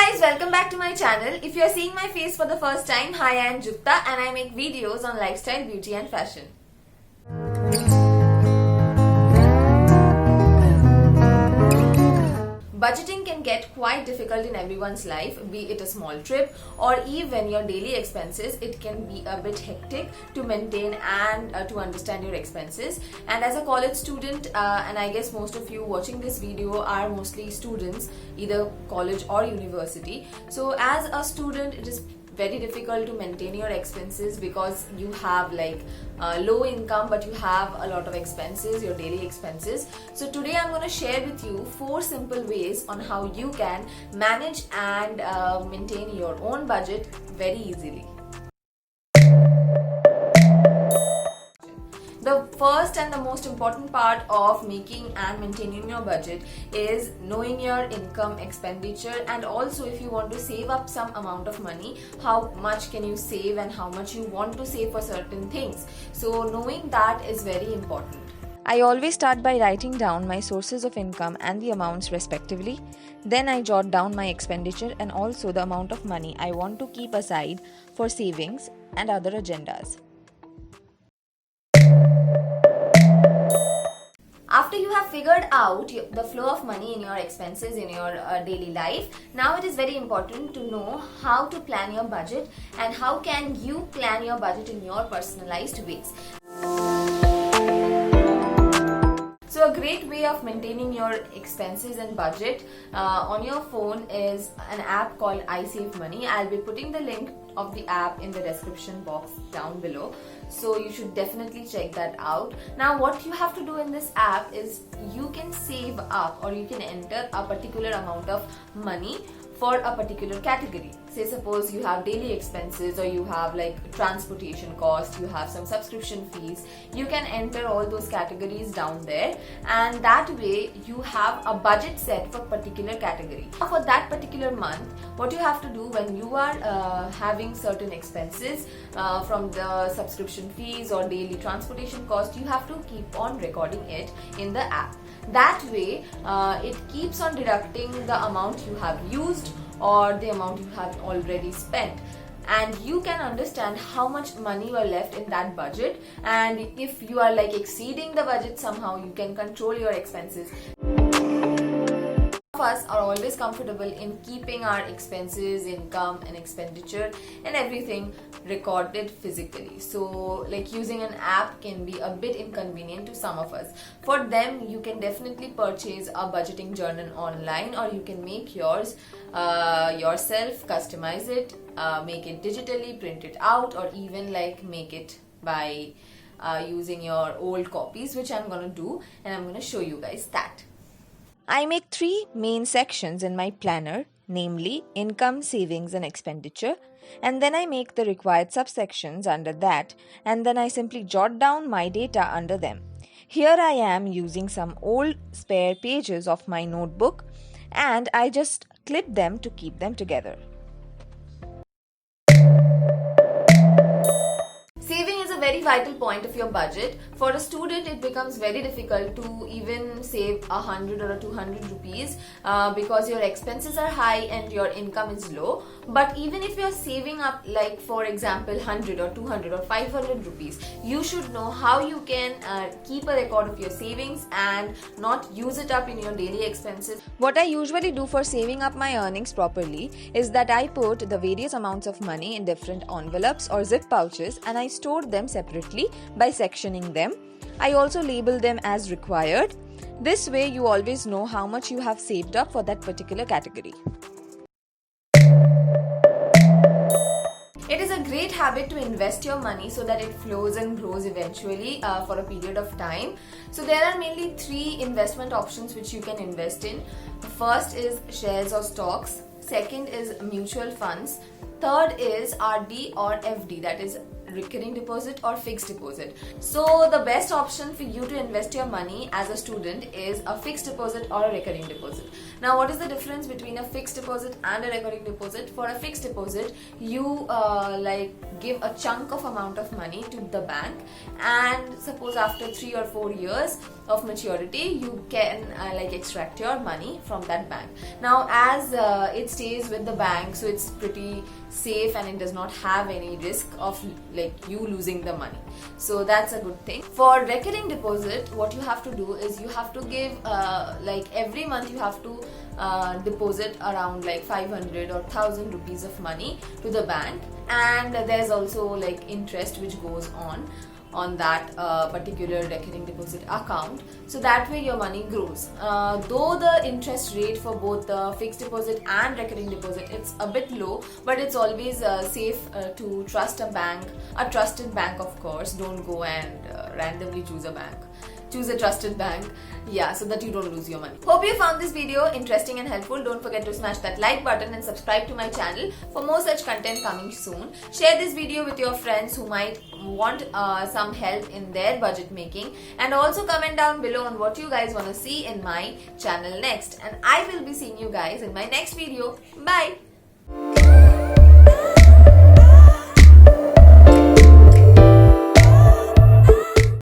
guys, welcome back to my channel. If you are seeing my face for the first time, hi, I am Jukta and I make videos on lifestyle, beauty and fashion. Budgeting can get quite difficult in everyone's life, be it a small trip or even your daily expenses. It can be a bit hectic to maintain and to understand your expenses. And as a college student, and I guess most of you watching this video are mostly students, either college or university. So as a student, it is very difficult to maintain your expenses because you have low income but you have a lot of expenses, your daily expenses. So today I'm going to share with you 4 simple ways on how you can manage and maintain your own budget very easily. The first and the most important part of making and maintaining your budget is knowing your income, expenditure, and also if you want to save up some amount of money, how much can you save and how much you want to save for certain things. So knowing that is very important. I always start by writing down my sources of income and the amounts respectively. Then I jot down my expenditure and also the amount of money I want to keep aside for savings and other agendas. After you have figured out the flow of money in your expenses in your daily life, now it is very important to know how to plan your budget and how can you plan your budget in your personalized ways. So a great way of maintaining your expenses and budget on your phone is an app called iSaveMoney. I'll be putting the link of the app in the description box down below. So you should definitely check that out. Now what you have to do in this app is you can save up or you can enter a particular amount of money for a particular category. Say suppose you have daily expenses or you have transportation cost, you have some subscription fees. You can enter all those categories down there and that way you have a budget set for particular category. For that particular month, what you have to do when you are having certain expenses from the subscription fees or daily transportation cost, you have to keep on recording it in the app. That way it keeps on deducting the amount you have used or the amount you have already spent, and you can understand how much money you are left in that budget, and if you are exceeding the budget somehow, you can control your expenses. Of us are always comfortable in keeping our expenses, income and expenditure and everything recorded physically. So using an app can be a bit inconvenient to some of us. For them, you can definitely purchase a budgeting journal online or you can make yours yourself, customize it, make it digitally, print it out, or even make it by using your old copies, which I'm gonna do, and I'm gonna show you guys that. I make 3 main sections in my planner, namely income, savings and expenditure, and then I make the required subsections under that, and then I simply jot down my data under them. Here I am using some old spare pages of my notebook and I just clip them to keep them together. Saving is a very vital point of your budget. For a student, it becomes very difficult to even save 100 or 200 rupees because your expenses are high and your income is low. But even if you're saving up, for example 100 or 200 or 500 rupees, you should know how you can keep a record of your savings and not use it up in your daily expenses. What I usually do for saving up my earnings properly is that I put the various amounts of money in different envelopes or zip pouches and I store them separately by sectioning them. I also label them as required. This way you always know how much you have saved up for that particular category. It is a great habit to invest your money so that it flows and grows eventually for a period of time. So there are mainly 3 investment options which you can invest in. The first is shares or stocks. Second is mutual funds. Third is RD or FD, that is recurring deposit or fixed deposit. So the best option for you to invest your money as a student is a fixed deposit or a recurring deposit. Now, what is the difference between a fixed deposit and a recurring deposit? For a fixed deposit, you give a chunk of amount of money to the bank, and suppose after 3 or 4 years of maturity, you can extract your money from that bank. Now, as it stays with the bank, so it's pretty safe and it does not have any risk of you losing the money. So that's a good thing. For recurring deposit, what you have to do is you have to give every month you have to deposit around 500 or 1000 rupees of money to the bank, and there's also interest which goes on that particular recurring deposit account. So that way your money grows. Though the interest rate for both the fixed deposit and recurring deposit, it's a bit low, but it's always safe to trust a bank, a trusted bank of course. Don't go and randomly choose a bank. Choose a trusted bank, so that you don't lose your money. Hope you found this video interesting and helpful. Don't forget to smash that like button and subscribe to my channel for more such content coming soon. Share this video with your friends who might want some help in their budget making, and also comment down below on what you guys want to see in my channel next, and I will be seeing you guys in my next video. Bye.